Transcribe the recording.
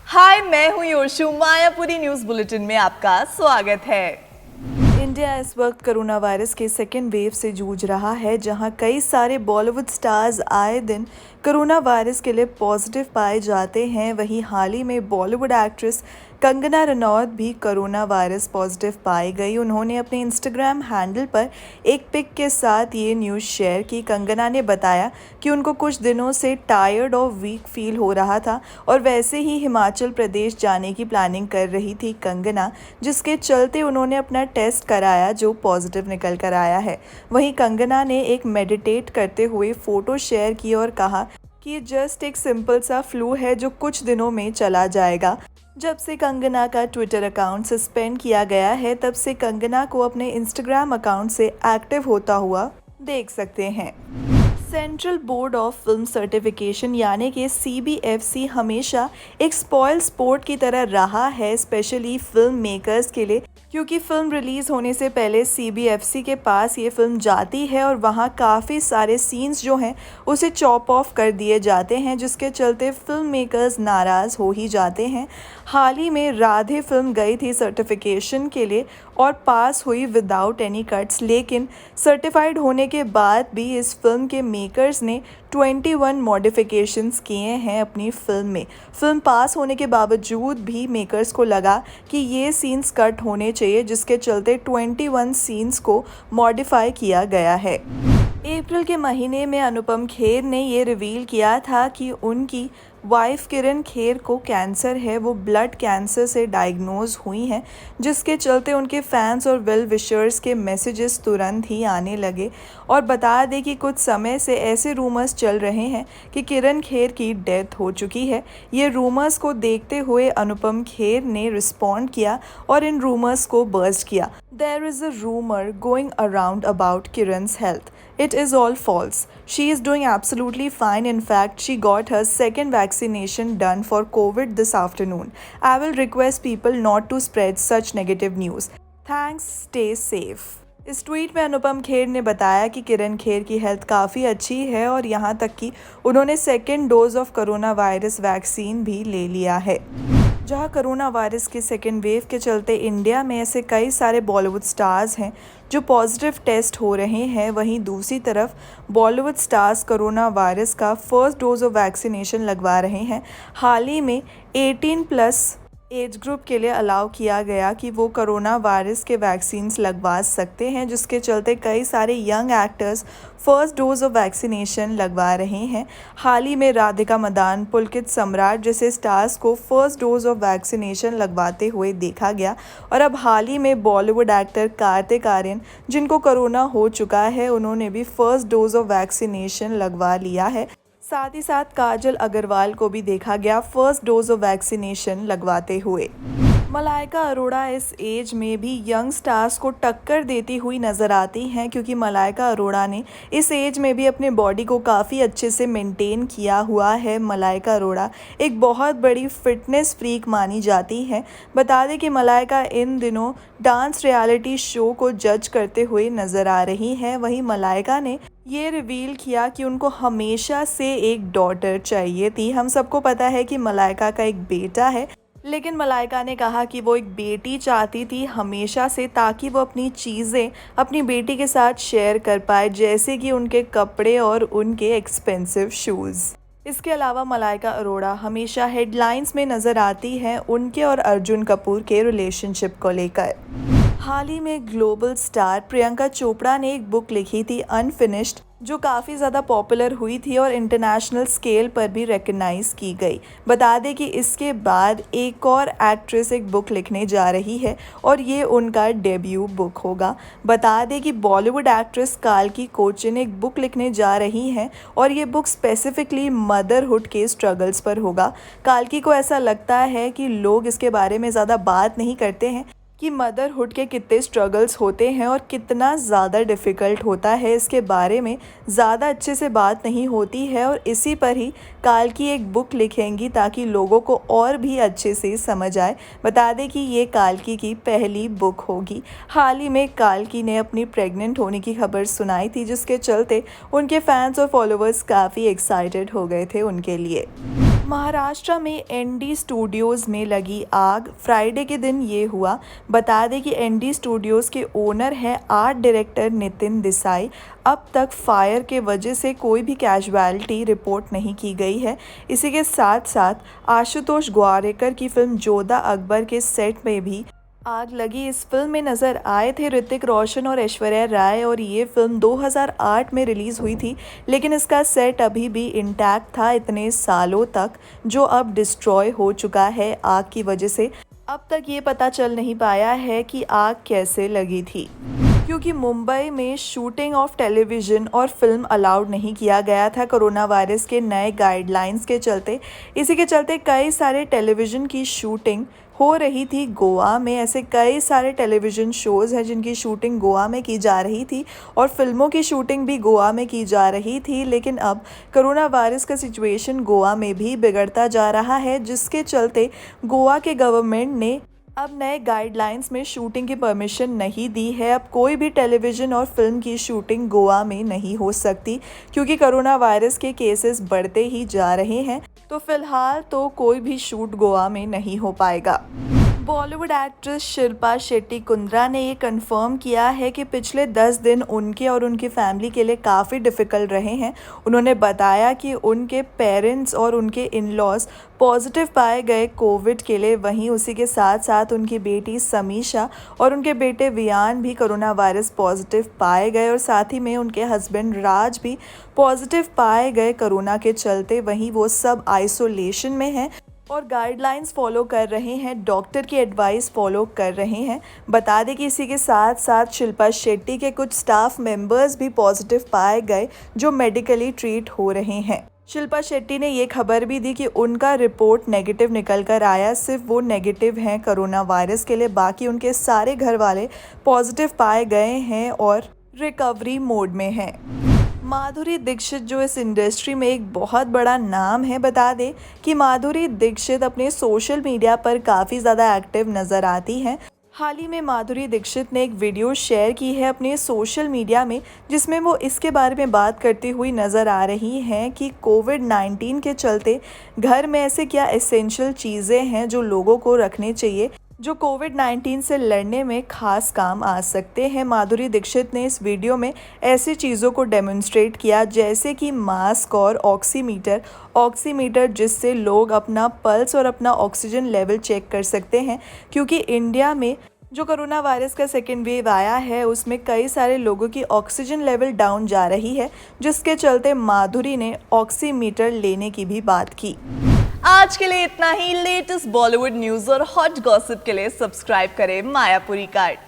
हाय, मैं हूं योशु। Mayapuri news bulletin में आपका स्वागत है। इंडिया इस वक्त कोरोना वायरस के सेकेंड वेव से जूझ रहा है, जहां कई सारे बॉलीवुड स्टार्स आए दिन कोरोना वायरस के लिए पॉजिटिव पाए जाते हैं। वहीं हाल ही में बॉलीवुड एक्ट्रेस कंगना रनौत भी कोरोना वायरस पॉजिटिव पाई गई। उन्होंने अपने इंस्टाग्राम हैंडल पर एक पिक के साथ ये न्यूज़ शेयर की। कंगना ने बताया कि उनको कुछ दिनों से टायर्ड और वीक फील हो रहा था और वैसे ही हिमाचल प्रदेश जाने की प्लानिंग कर रही थी कंगना, जिसके चलते उन्होंने अपना टेस्ट कराया जो पॉजिटिव निकल कर आया है। वहीं कंगना ने एक मेडिटेट करते हुए फ़ोटो शेयर की और कहा कि ये जस्ट एक सिंपल सा फ्लू है जो कुछ दिनों में चला जाएगा। जब से कंगना का ट्विटर अकाउंट सस्पेंड किया गया है, तब से कंगना को अपने इंस्टाग्राम अकाउंट से एक्टिव होता हुआ देख सकते हैं। Central board of film certification यानी कि CBFC हमेशा एक स्पॉइल स्पोर्ट की तरह रहा है, स्पेशली फिल्म मेकर्स के लिए, क्योंकि फिल्म रिलीज़ होने से पहले CBFC के पास ये फिल्म जाती है और वहाँ काफ़ी सारे सीन्स जो हैं उसे चॉप ऑफ कर दिए जाते हैं, जिसके चलते फिल्म मेकर्स नाराज़ हो ही जाते हैं। हाल ही में राधे फिल्म गई थी सर्टिफिकेशन के लिए और पास हुई विदाउट एनी कट्स, लेकिन सर्टिफाइड होने के बाद भी इस फिल्म के मेकर्स ने 21 मॉडिफिकेशंस किए हैं अपनी फिल्म में। फिल्म पास होने के बावजूद भी मेकर्स को लगा कि ये सीन्स कट होने चाहिए, जिसके चलते 21 सीन्स को मॉडिफाई किया गया है। अप्रैल के महीने में अनुपम खेर ने ये रिवील किया था कि उनकी वाइफ किरण खेर को कैंसर है, वो ब्लड कैंसर से डायग्नोज हुई हैं, जिसके चलते उनके फैंस और वेल विशर्स के मैसेजेस तुरंत ही आने लगे। और बता दें कि कुछ समय से ऐसे रूमर्स चल रहे हैं कि किरण खेर की डेथ हो चुकी है। ये रूमर्स को देखते हुए अनुपम खेर ने रिस्पॉन्ड किया और इन रूमर्स को बर्स्ट किया। There is a rumor going around about Kiran's health. It is all false. She is doing absolutely fine. In fact, she got her second vaccination done for COVID this afternoon. I will request people not to spread such negative news. Thanks. Stay safe. इस tweet में अनुपम खेर ने बताया कि किरण खेर की health काफ़ी अच्छी है और यहाँ तक कि उन्होंने second dose of corona virus vaccine भी ले लिया है। जहां कोरोना वायरस के सेकेंड वेव के चलते इंडिया में ऐसे कई सारे बॉलीवुड स्टार्स हैं जो पॉजिटिव टेस्ट हो रहे हैं, वहीं दूसरी तरफ बॉलीवुड स्टार्स कोरोना वायरस का फर्स्ट डोज ऑफ वैक्सीनेशन लगवा रहे हैं। हाल ही में 18+ एज ग्रुप के लिए अलाउ किया गया कि वो कोरोना वायरस के वैक्सीन्स लगवा सकते हैं, जिसके चलते कई सारे young actors first dose of vaccination लगवा रहे हैं। हाल ही में राधिका मदान, पुलकित सम्राट जैसे स्टार्स को फर्स्ट डोज ऑफ वैक्सीनेशन लगवाते हुए देखा गया। और अब हाल ही में बॉलीवुड एक्टर कार्तिक आर्यन, जिनको कोरोना हो चुका है, उन्होंने भी फर्स्ट डोज ऑफ वैक्सीनेशन लगवा लिया है। साथ ही साथ काजल अग्रवाल को भी देखा गया फर्स्ट डोज ऑफ वैक्सीनेशन लगवाते हुए। मलाइका अरोड़ा इस एज में भी यंग स्टार्स को टक्कर देती हुई नज़र आती हैं, क्योंकि मलाइका अरोड़ा ने इस एज में भी अपने बॉडी को काफ़ी अच्छे से मेंटेन किया हुआ है। मलाइका अरोड़ा एक बहुत बड़ी फिटनेस फ्रीक मानी जाती है। बता दें कि मलाइका इन दिनों डांस रियलिटी शो को जज करते हुए नज़र आ रही हैं। वहीं मलाइका ने ये रिवील किया कि उनको हमेशा से एक डॉटर चाहिए थी। हम सबको पता है कि मलाइका का एक बेटा है, लेकिन मलाइका ने कहा कि वो एक बेटी चाहती थी हमेशा से, ताकि वो अपनी चीज़ें अपनी बेटी के साथ शेयर कर पाए, जैसे कि उनके कपड़े और उनके एक्सपेंसिव शूज़। इसके अलावा मलाइका अरोड़ा हमेशा हेडलाइंस में नज़र आती हैं उनके और अर्जुन कपूर के रिलेशनशिप को लेकर। हाल ही में ग्लोबल स्टार प्रियंका चोपड़ा ने एक बुक लिखी थी अनफिनिश्ड, जो काफ़ी ज़्यादा पॉपुलर हुई थी और इंटरनेशनल स्केल पर भी रिकग्नाइज़ की गई। बता दें कि इसके बाद एक और एक्ट्रेस एक बुक लिखने जा रही है और ये उनका डेब्यू बुक होगा। बता दें कि बॉलीवुड एक्ट्रेस काल्की कोचिन एक बुक लिखने जा रही हैं और ये बुक स्पेसिफिकली मदरहुड के स्ट्रगल्स पर होगा। काल्की को ऐसा लगता है कि लोग इसके बारे में ज़्यादा बात नहीं करते हैं कि मदरहुड के कितने स्ट्रगल्स होते हैं और कितना ज़्यादा डिफ़िकल्ट होता है, इसके बारे में ज़्यादा अच्छे से बात नहीं होती है। और इसी पर ही काल्की एक बुक लिखेंगी ताकि लोगों को और भी अच्छे से समझ आए। बता दें कि ये काल्की की पहली बुक होगी। हाल ही में काल्की ने अपनी प्रेग्नेंट होने की खबर सुनाई थी, जिसके चलते उनके फैंस और फॉलोअर्स काफ़ी एक्साइटेड हो गए थे उनके लिए। महाराष्ट्र में एनडी स्टूडियोज़ में लगी आग। फ्राइडे के दिन ये हुआ। बता दें कि एनडी स्टूडियोज़ के ओनर हैं आर्ट डायरेक्टर नितिन देसाई। अब तक फायर के वजह से कोई भी कैजुअलिटी रिपोर्ट नहीं की गई है। इसी के साथ साथ आशुतोष ग्वारिकर की फिल्म जोधा अकबर के सेट में भी आग लगी। इस फिल्म में नज़र आए थे ऋतिक रोशन और ऐश्वर्या राय और ये फिल्म 2008 में रिलीज़ हुई थी, लेकिन इसका सेट अभी भी इंटैक्ट था इतने सालों तक, जो अब डिस्ट्रॉय हो चुका है आग की वजह से। अब तक ये पता चल नहीं पाया है कि आग कैसे लगी थी, क्योंकि मुंबई में शूटिंग ऑफ टेलीविज़न और फिल्म अलाउड नहीं किया गया था कोरोना वायरस के नए गाइडलाइंस के चलते। इसी के चलते कई सारे टेलीविज़न की शूटिंग हो रही थी गोवा में। ऐसे कई सारे टेलीविज़न शोज़ हैं जिनकी शूटिंग गोवा में की जा रही थी और फिल्मों की शूटिंग भी गोवा में की जा रही थी, लेकिन अब कोरोना वायरस का सिचुएशन गोवा में भी बिगड़ता जा रहा है, जिसके चलते गोवा के गवर्नमेंट ने अब नए गाइडलाइंस में शूटिंग की परमिशन नहीं दी है। अब कोई भी टेलीविज़न और फिल्म की शूटिंग गोवा में नहीं हो सकती, क्योंकि कोरोना वायरस के केसेस बढ़ते ही जा रहे हैं। तो फिलहाल तो कोई भी शूट गोवा में नहीं हो पाएगा। बॉलीवुड एक्ट्रेस शिल्पा शेट्टी कुंद्रा ने ये कंफर्म किया है कि पिछले 10 दिन उनके और उनकी फैमिली के लिए काफ़ी डिफ़िकल्ट रहे हैं। उन्होंने बताया कि उनके पेरेंट्स और उनके इन-लॉज पॉजिटिव पाए गए कोविड के लिए। वहीं उसी के साथ साथ उनकी बेटी समीशा और उनके बेटे वियान भी कोरोना वायरस पॉजिटिव पाए गए और साथ ही में उनके हस्बैंड राज भी पॉजिटिव पाए गए कोरोना के चलते। वहीं वो सब आइसोलेशन में हैं और गाइडलाइंस फॉलो कर रहे हैं, डॉक्टर की एडवाइस फॉलो कर रहे हैं। बता दें कि इसी के साथ साथ शिल्पा शेट्टी के कुछ स्टाफ मेंबर्स भी पॉजिटिव पाए गए, जो मेडिकली ट्रीट हो रहे हैं। शिल्पा शेट्टी ने ये खबर भी दी कि उनका रिपोर्ट नेगेटिव निकल कर आया। सिर्फ वो नेगेटिव हैं कोरोना वायरस के लिए, बाकी उनके सारे घर वाले पॉजिटिव पाए गए हैं और रिकवरी मोड में हैं। माधुरी दीक्षित जो इस इंडस्ट्री में एक बहुत बड़ा नाम है, बता दें कि माधुरी दीक्षित अपने सोशल मीडिया पर काफ़ी ज़्यादा एक्टिव नज़र आती हैं। हाल ही में माधुरी दीक्षित ने एक वीडियो शेयर की है अपने सोशल मीडिया में, जिसमें वो इसके बारे में बात करती हुई नज़र आ रही हैं कि कोविड-19 के चलते घर में ऐसे क्या एसेंशियल चीज़ें हैं जो लोगों को रखने चाहिए, जो कोविड-19 से लड़ने में खास काम आ सकते हैं। माधुरी दीक्षित ने इस वीडियो में ऐसी चीज़ों को डेमोन्स्ट्रेट किया, जैसे कि मास्क और ऑक्सीमीटर जिससे लोग अपना पल्स और अपना ऑक्सीजन लेवल चेक कर सकते हैं, क्योंकि इंडिया में जो कोरोना वायरस का सेकेंड वेव आया है उसमें कई सारे लोगों की ऑक्सीजन लेवल डाउन जा रही है, जिसके चलते माधुरी ने ऑक्सीमीटर लेने की भी बात की। आज के लिए इतना ही। लेटेस्ट बॉलीवुड न्यूज़ और हॉट गॉसिप के लिए सब्सक्राइब करें मायापुरी कार्ट।